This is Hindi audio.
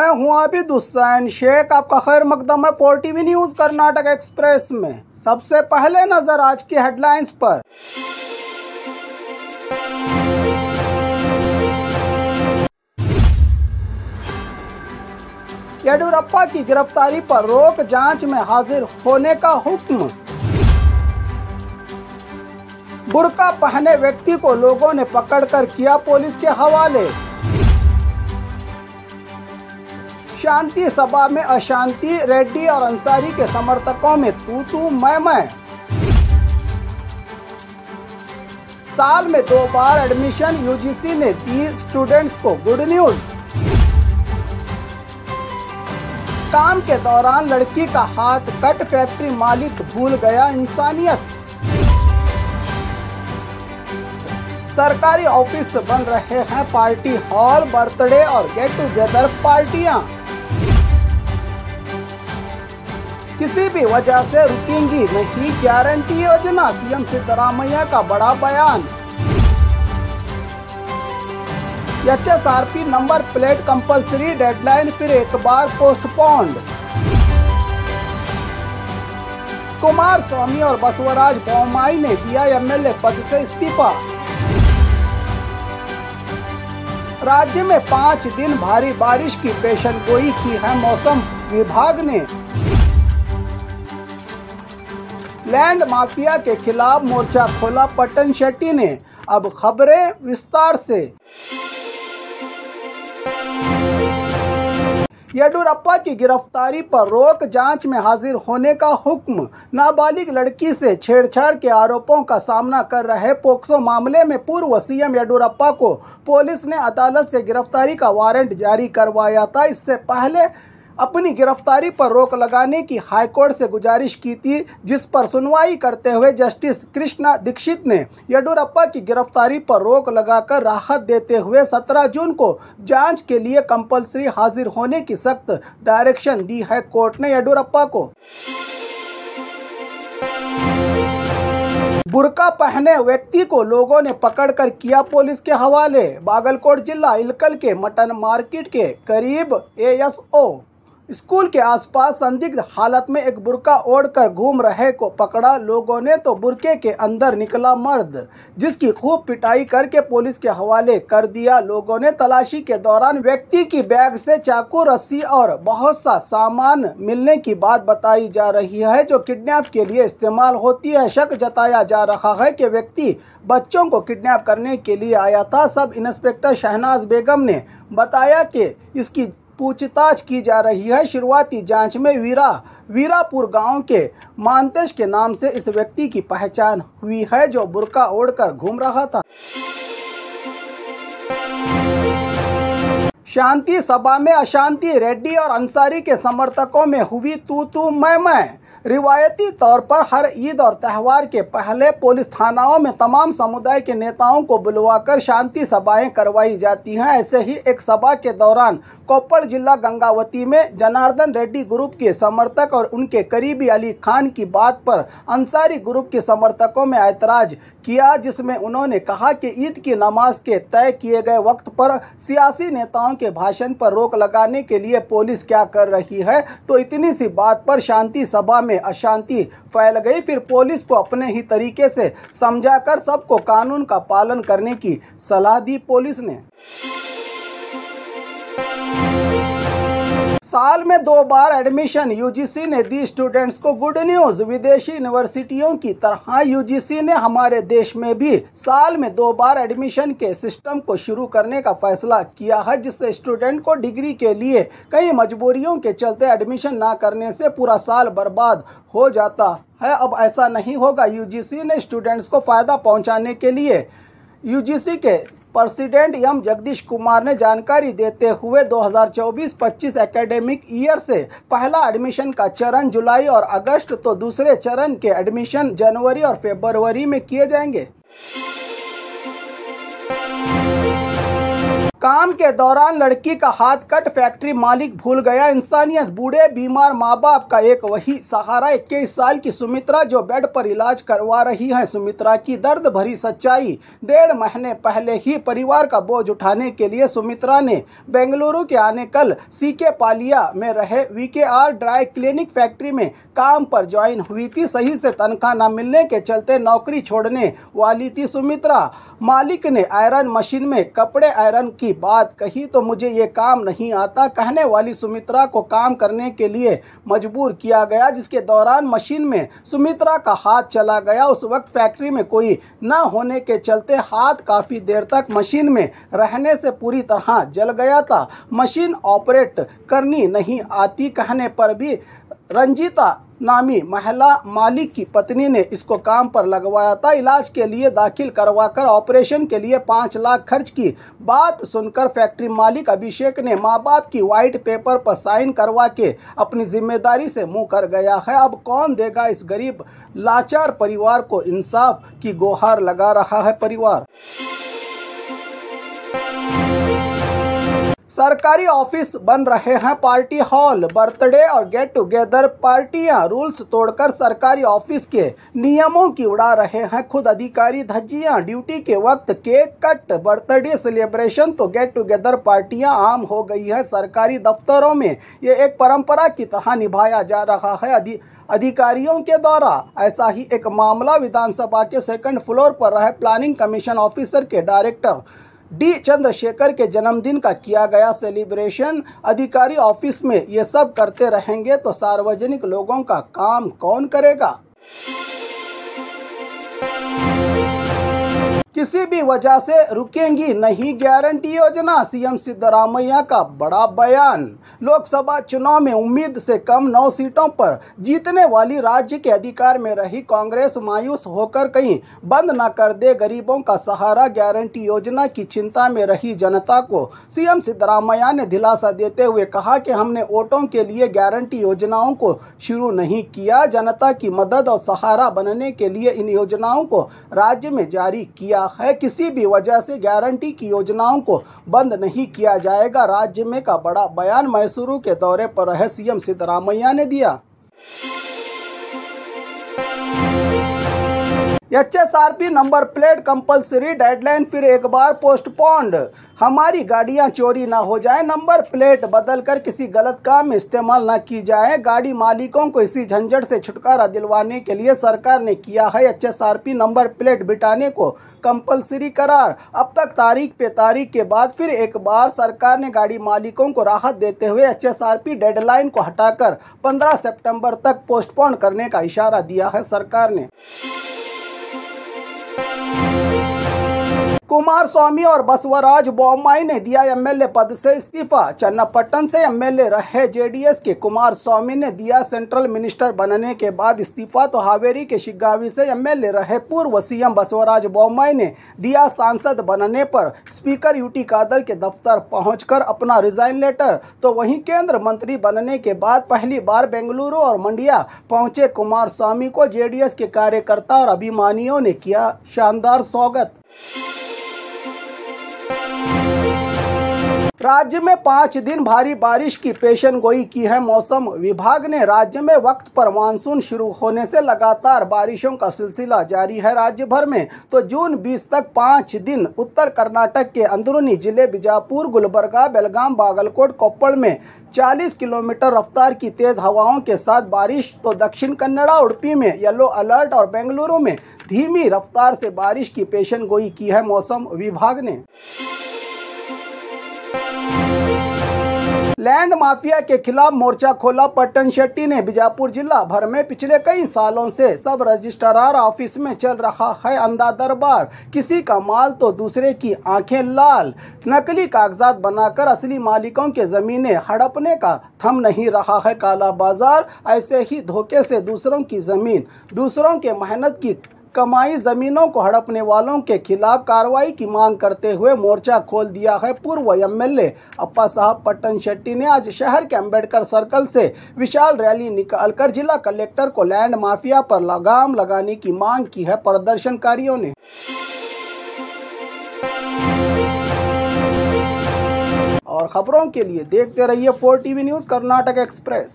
मैं हूं आबिद हुसैन शेख, आपका खैर मकदम है 4TV न्यूज़ कर्नाटक एक्सप्रेस में। सबसे पहले नजर आज की हेडलाइंस पर। येडियुरप्पा की गिरफ्तारी पर रोक, जांच में हाजिर होने का हुक्म। बुर्का पहने व्यक्ति को लोगों ने पकड़कर किया पुलिस के हवाले। शांति सभा में अशांति, रेड्डी और अंसारी के समर्थकों में तू मैं। साल में 2 बार एडमिशन, यूजीसी ने दी स्टूडेंट्स को गुड न्यूज। काम के दौरान लड़की का हाथ कट, फैक्ट्री मालिक भूल गया इंसानियत। सरकारी ऑफिस बन रहे हैं पार्टी हॉल, बर्थडे और गेट टुगेदर पार्टियां। किसी भी वजह से रुकेंगी नहीं गारंटी योजना, सीएम सिद्धरामैया का बड़ा बयान। HSRP number plate compulsory, deadline फिर एक बार पोस्टपोन्ड। कुमारस्वामी और बसवराज बोम्माई ने दिया एमएलए पद से इस्तीफा। राज्य में 5 दिन भारी बारिश की पेशेनगोई की है मौसम विभाग ने। लैंड माफिया के खिलाफ मोर्चा खोला पट्टन शेट्टी ने। अब खबरें विस्तार से। येडियुरप्पा की गिरफ्तारी पर रोक, जांच में हाजिर होने का हुक्म। नाबालिग लड़की से छेड़छाड़ के आरोपों का सामना कर रहे पोक्सो मामले में पूर्व सीएम येडियुरप्पा को पुलिस ने अदालत से गिरफ्तारी का वारंट जारी करवाया था। इससे पहले अपनी गिरफ्तारी पर रोक लगाने की हाईकोर्ट से गुजारिश की थी, जिस पर सुनवाई करते हुए जस्टिस कृष्णा दीक्षित ने येडियुरप्पा की गिरफ्तारी पर रोक लगाकर राहत देते हुए 17 जून को जांच के लिए कंपलसरी हाजिर होने की सख्त डायरेक्शन दी है। कोर्ट ने येडियुरप्पा को बुर्का पहने व्यक्ति को लोगों ने पकड़कर किया पुलिस के हवाले। बागलकोट जिला इलकल के मटन मार्केट के करीब एएसओ स्कूल के आसपास संदिग्ध हालत में एक बुर्का ओढ़कर घूम रहे को पकड़ा। लोगों ने तो बुर्के के अंदर निकला मर्द, जिसकी खूब पिटाई करके पुलिस के हवाले कर दिया। लोगों ने तलाशी के दौरान व्यक्ति की बैग से चाकू, रस्सी और बहुत सा सामान मिलने की बात बताई जा रही है, जो किडनैप के लिए इस्तेमाल होती है। शक जताया जा रहा है कि व्यक्ति बच्चों को किडनैप करने के लिए आया था। सब इंस्पेक्टर शहनाज बेगम ने बताया कि इसकी पूछताछ की जा रही है। शुरुआती जांच में वीरापुर गांव के मानतेश के नाम से इस व्यक्ति की पहचान हुई है, जो बुर्का ओढ़कर घूम रहा था। शांति सभा में अशांति, रेड्डी और अंसारी के समर्थकों में हुई तू मैं। रिवायती तौर पर हर ईद और त्यौहार के पहले पुलिस थानाओं में तमाम समुदाय के नेताओं को बुलवाकर शांति सभाएं करवाई जाती हैं। ऐसे ही एक सभा के दौरान कोप्पल जिला गंगावती में जनार्दन रेड्डी ग्रुप के समर्थक और उनके करीबी अली खान की बात पर अंसारी ग्रुप के समर्थकों में ऐतराज किया, जिसमें उन्होंने कहा कि ईद की नमाज के तय किए गए वक्त पर सियासी नेताओं के भाषण पर रोक लगाने के लिए पुलिस क्या कर रही है। तो इतनी सी बात पर शांति सभा में अशांति फैल गई। फिर पुलिस को अपने ही तरीके से समझाकर सबको कानून का पालन करने की सलाह दी पुलिस ने। साल में 2 बार एडमिशन, यूजीसी ने दी स्टूडेंट्स को गुड न्यूज। विदेशी यूनिवर्सिटियों की तरह यूजीसी ने हमारे देश में भी साल में 2 बार एडमिशन के सिस्टम को शुरू करने का फैसला किया है, जिससे स्टूडेंट को डिग्री के लिए कई मजबूरियों के चलते एडमिशन ना करने से पूरा साल बर्बाद हो जाता है। अब ऐसा नहीं होगा। यूजीसी ने स्टूडेंट्स को फ़ायदा पहुँचाने के लिए यूजीसी के प्रेसिडेंट एम जगदीश कुमार ने जानकारी देते हुए 2024-25 एकेडमिक ईयर से पहला एडमिशन का चरण जुलाई और अगस्त, तो दूसरे चरण के एडमिशन जनवरी और फरवरी में किए जाएंगे। काम के दौरान लड़की का हाथ कट, फैक्ट्री मालिक भूल गया इंसानियत। बूढ़े बीमार माँ बाप का एक वही सहारा। 21 साल की सुमित्रा जो बेड पर इलाज करवा रही है। सुमित्रा की दर्द भरी सच्चाई। 1.5 महीने पहले ही परिवार का बोझ उठाने के लिए सुमित्रा ने बेंगलुरु के आनेकल सीके पालिया में रहे VKR ड्राई क्लीनिंग फैक्ट्री में काम पर ज्वाइन हुई थी। सही से तनख्वाह न मिलने के चलते नौकरी छोड़ने वाली थी सुमित्रा। मालिक ने आयरन मशीन में कपड़े आयरन की बात कही तो मुझे ये काम नहीं आता कहने वाली सुमित्रा को काम करने के लिए मजबूर किया गया, जिसके दौरान मशीन में सुमित्रा का हाथ चला गया। उस वक्त फैक्ट्री में कोई न होने के चलते हाथ काफ़ी देर तक मशीन में रहने से पूरी तरह जल गया था। मशीन ऑपरेट करनी नहीं आती कहने पर भी रंजीता नामी महिला मालिक की पत्नी ने इसको काम पर लगवाया था। इलाज के लिए दाखिल करवाकर ऑपरेशन के लिए 5 लाख खर्च की बात सुनकर फैक्ट्री मालिक अभिषेक ने माँ बाप की वाइट पेपर पर साइन करवा के अपनी जिम्मेदारी से मुंह कर गया है। अब कौन देगा इस गरीब लाचार परिवार को इंसाफ की गुहार लगा रहा है परिवार। सरकारी ऑफिस बन रहे हैं पार्टी हॉल। बर्थडे और गेट टुगेदर पार्टियां रूल्स तोड़कर सरकारी ऑफिस के नियमों की उड़ा रहे हैं खुद अधिकारी धज्जियां। ड्यूटी के वक्त केक कट, बर्थडे सेलिब्रेशन तो गेट टुगेदर पार्टियां आम हो गई है। सरकारी दफ्तरों में ये एक परंपरा की तरह निभाया जा रहा है अधिकारियों के द्वारा। ऐसा ही एक मामला विधानसभा के 2nd फ्लोर पर रहे प्लानिंग कमीशन ऑफिसर के डायरेक्टर D चंद्रशेखर के जन्मदिन का किया गया सेलिब्रेशन। अधिकारी ऑफिस में ये सब करते रहेंगे तो सार्वजनिक लोगों का काम कौन करेगा। किसी भी वजह से रुकेंगी नहीं गारंटी योजना। सीएम सिद्धरामैया का बड़ा बयान। लोकसभा चुनाव में उम्मीद से कम 9 सीटों पर जीतने वाली राज्य के अधिकार में रही कांग्रेस मायूस होकर कहीं बंद न कर दे गरीबों का सहारा। गारंटी योजना की चिंता में रही जनता को सीएम सिद्धरामैया ने दिलासा देते हुए कहा कि हमने वोटों के लिए गारंटी योजनाओं को शुरू नहीं किया, जनता की मदद और सहारा बनने के लिए इन योजनाओं को राज्य में जारी किया है। किसी भी वजह से गारंटी की योजनाओं को बंद नहीं किया जाएगा। राज्य में का बड़ा बयान मैसूरू के दौरे पर रहे सीएम सिद्धरामैया ने दिया। HSRP number plate compulsory, deadline फिर एक बार पोस्टपोन्ड। हमारी गाड़ियां चोरी ना हो जाए, नंबर प्लेट बदलकर किसी गलत काम में इस्तेमाल ना की जाए। गाड़ी मालिकों को इसी झंझट से छुटकारा दिलवाने के लिए सरकार ने किया है HSRP नंबर प्लेट बिठाने को कंपलसरी करार। अब तक तारीख पे तारीख के बाद फिर एक बार सरकार ने गाड़ी मालिकों को राहत देते हुए HSRP डेडलाइन को हटाकर 15 सितंबर तक पोस्टपोन करने का इशारा दिया है सरकार ने। कुमारस्वामी और बसवराज बोम्मई ने दिया एमएलए पद से इस्तीफा। चन्नापट्टन से एमएलए रहे जेडीएस के कुमारस्वामी ने दिया सेंट्रल मिनिस्टर बनने के बाद इस्तीफा, तो हावेरी के शिग्गांवी से एमएलए रहे पूर्व सीएम बसवराज बोम्मई ने दिया सांसद बनने पर स्पीकर यूटी कादर के दफ्तर पहुंचकर अपना रिजाइन लेटर। तो वहीं केंद्र मंत्री बनने के बाद पहली बार बेंगलुरु और मंडिया पहुंचे कुमारस्वामी को जेडीएस के कार्यकर्ता और अभिमानियों ने किया शानदार स्वागत। राज्य में 5 दिन भारी बारिश की पेशन गोई की है मौसम विभाग ने। राज्य में वक्त पर मानसून शुरू होने से लगातार बारिशों का सिलसिला जारी है राज्य भर में। तो जून 20 तक 5 दिन उत्तर कर्नाटक के अंदरूनी जिले बीजापुर, गुलबर्गा, बेलगाम, बागलकोट, कोप्पल में 40 किलोमीटर रफ्तार की तेज हवाओं के साथ बारिश। तो दक्षिण कन्नड़ा, उडुपी में येलो अलर्ट और बेंगलुरु में धीमी रफ्तार से बारिश की पेशन गोई की है मौसम विभाग ने। लैंड माफिया के खिलाफ मोर्चा खोला पट्टन शेट्टी ने। बीजापुर जिला भर में पिछले कई सालों से सब रजिस्ट्रार ऑफिस में चल रहा है अंधा दरबार। किसी का माल तो दूसरे की आंखें लाल। नकली कागजात बनाकर असली मालिकों के जमीनें हड़पने का थम नहीं रहा है काला बाजार। ऐसे ही धोखे से दूसरों की जमीन, दूसरों के मेहनत की कमाई जमीनों को हड़पने वालों के खिलाफ कार्रवाई की मांग करते हुए मोर्चा खोल दिया है। पूर्व एमएलए अप्पा साहब पट्टन शेट्टी ने आज शहर के अंबेडकर सर्कल से विशाल रैली निकालकर जिला कलेक्टर को लैंड माफिया पर लगाम लगाने की मांग की है। प्रदर्शनकारियों ने और खबरों के लिए देखते रहिए 4 टीवी न्यूज़ कर्नाटक एक्सप्रेस।